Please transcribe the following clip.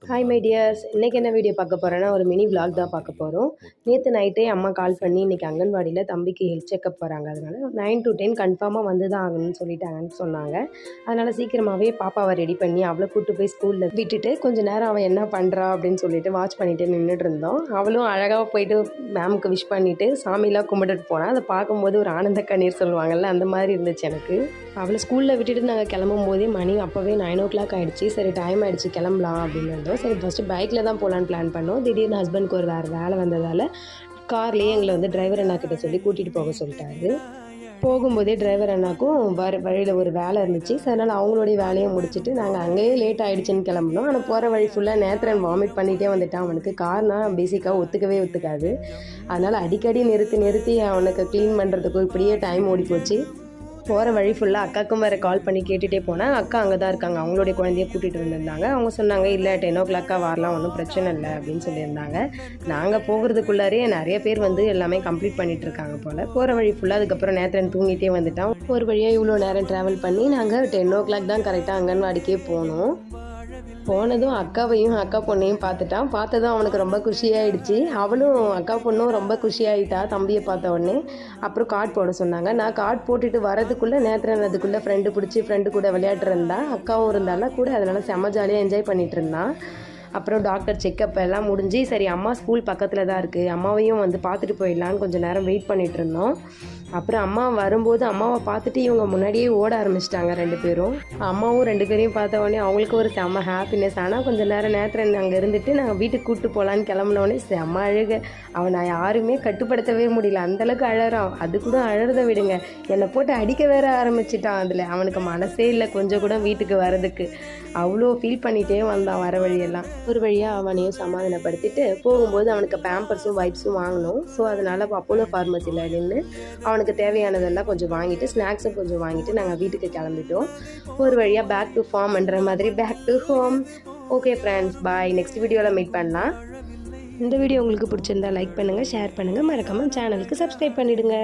Hi my tears, இன்றைக்கி என்ன video பார்க்க போகிறேன்னா ஒரு மினி விலாக் தான் பார்க்க போகிறோம். நேற்று நைட்டே அம்மா கால் பண்ணி இன்றைக்கி அங்கன்வாடியில் தம்பிக்கு ஹெல்த் செக்கப் போகிறாங்க. அதனால் 9 to 10 கன்ஃபார்மாக வந்து தான் ஆகணும்னு சொல்லிட்டாங்கன்னு சொன்னாங்க. அதனால் சீக்கிரமாகவே பாப்பாவை ரெடி பண்ணி அவளை கூப்பிட்டு போய் ஸ்கூலில் விட்டுட்டு கொஞ்சம் நேரம் அவள் என்ன பண்ணுறா அப்படின்னு சொல்லிட்டு வாட்ச் பண்ணிவிட்டு நின்றுட்டு இருந்தோம். அவளும் அழகாக போயிட்டு மேமுக்கு விஷ் பண்ணிவிட்டு சாமிலாம் கும்பிட்டுட்டு போனால் அதை பார்க்கும்போது ஒரு ஆனந்த கண்ணீர் சொல்லுவாங்கள்ல, அந்த மாதிரி இருந்துச்சு எனக்கு. அவளை ஸ்கூலில் விட்டுட்டு நாங்கள் கிளம்பும் போதே மணி அப்போவே 9 o'clock ஆகிடுச்சு. சரி டைம் ஆகிடுச்சு கிளம்பலாம் அப்படின்னு இருந்தோம். சரி ஃபஸ்ட்டு பைக்கில் தான் போகலான்னு பிளான் பண்ணோம். திடீர்னு ஹஸ்பண்டுக்கு ஒரு வேறு வேலை வந்ததால் கார்லேயே எங்களை வந்து டிரைவர் அண்ணா கிட்ட சொல்லி கூட்டிகிட்டு போக சொல்லிட்டாரு. போகும்போதே டிரைவர் அண்ணாக்கும் வழியில் ஒரு வேலை இருந்துச்சு. ஸோ அதனால் அவங்களுடைய வேலையை முடிச்சுட்டு நாங்கள் அங்கேயே லேட் ஆகிடுச்சின்னு கிளம்புனோம். ஆனால் போகிற வழி ஃபுல்லாக நேத்ரன் வாமிட் பண்ணிகிட்டே வந்துட்டான். அவனுக்கு கார்னால் பேசிக்காக ஒத்துக்காது. அதனால் அடிக்கடி நிறுத்தி அவனுக்கு க்ளீன் பண்ணுறதுக்கு இப்படியே டைம் ஓடி போச்சு. போகிற வழி ஃபுல்லாக அக்காவுக்கும் வேறு கால் பண்ணி கேட்டுகிட்டே போனேன். அக்கா அங்கே தான் இருக்காங்க, அவங்களுடைய குழந்தைய கூட்டிகிட்டு வந்திருந்தாங்க. அவங்க சொன்னாங்க இல்லை 10 o'clock வரலாம், ஒன்றும் பிரச்சனை இல்லை அப்படின்னு சொல்லியிருந்தாங்க. நாங்கள் போகிறதுக்குள்ளாரே நிறைய பேர் வந்து எல்லாமே கம்ப்ளீட் பண்ணிகிட்டு இருக்காங்க போல். போகிற வழி ஃபுல்லாக அதுக்கப்புறம் நேத்திரன் தூங்கிட்டே வந்துட்டான். ஒரு வழியாக இவ்வளோ நேரம் ட்ராவல் பண்ணி நாங்கள் 10 o'clock தான் கரெக்டாக அங்கன்வாடிக்கே போனோம். போனதும் அக்காவையும் அக்கா பொண்ணையும் பார்த்ததும் அவனுக்கு ரொம்ப குஷியாகிடுச்சு. அவளும் அக்கா பொண்ணும் ரொம்ப குஷியாகிட்டா தம்பியை பார்த்த உடனே. அப்புறம் கார்டு போட சொன்னாங்க. நான் கார்டு போட்டுட்டு வரதுக்குள்ளே நேத்திரன் அதுக்குள்ளே ஃப்ரெண்டு கூட விளையாட்டுருந்தா. அக்காவும் இருந்தாலும் கூட, அதனால் செம்ம ஜாலியாக என்ஜாய் பண்ணிகிட்டு இருந்தான். அப்புறம் டாக்டர் செக்கப் எல்லாம் முடிஞ்சு சரி அம்மா ஸ்கூல் பக்கத்தில் தான் இருக்குது, அம்மாவையும் வந்து பார்த்துட்டு போயிடலான்னு கொஞ்சம் நேரம் வெயிட் பண்ணிகிட்டு இருந்தோம். அப்புறம் அம்மா வரும்போது அம்மாவை பார்த்துட்டு இவங்க முன்னாடியே ஓட ஆரம்பிச்சிட்டாங்க 2 பேரும். அம்மாவும் 2 பேரையும் பார்த்த உடனே அவங்களுக்கு ஒரு செம்ம ஹாப்பினஸ். ஆனால் கொஞ்சம் நேரம் அங்கே இருந்துட்டு நாங்கள் வீட்டுக்கு கூப்பிட்டு போகலான்னு கிளம்புனோடனே செம்ம அழுக. அவனை யாருமே கட்டுப்படுத்தவே முடியல, அந்தளவுக்கு அழறான். அது கூட அழறதை விடுங்க, என்னை போட்டு அடிக்க வேற ஆரம்பிச்சிட்டான். அதில் அவனுக்கு மனசே இல்லை கொஞ்சம் கூட வீட்டுக்கு வர்றதுக்கு. அவ்வளோ ஃபீல் பண்ணிகிட்டே வந்தான் வர வழியெல்லாம். ஒரு வழியாக அவனையும் சமாதானப்படுத்திட்டு போகும்போது அவனுக்கு பேம்பர்ஸும் வைப்ஸும் வாங்கணும். ஸோ அதனால் அப்போலோ ஃபார்மசியில் நின்று அவனுக்கு தேவையானதெல்லாம் கொஞ்சம் வாங்கிட்டு ஸ்நாக்ஸும் கொஞ்சம் வாங்கிட்டு நாங்கள் வீட்டுக்கு கிளம்பிட்டோம். ஒரு வழியாக பேக் டு ஃபார்ம்ன்ற மாதிரி back to home. Okay friends, bye. Next வீடியோவில் மீட் பண்ணலாம். இந்த வீடியோ உங்களுக்கு பிடிச்சிருந்தா லைக் பண்ணுங்கள், ஷேர் பண்ணுங்கள், மறக்காமல் சேனலுக்கு சப்ஸ்கிரைப் பண்ணிவிடுங்க.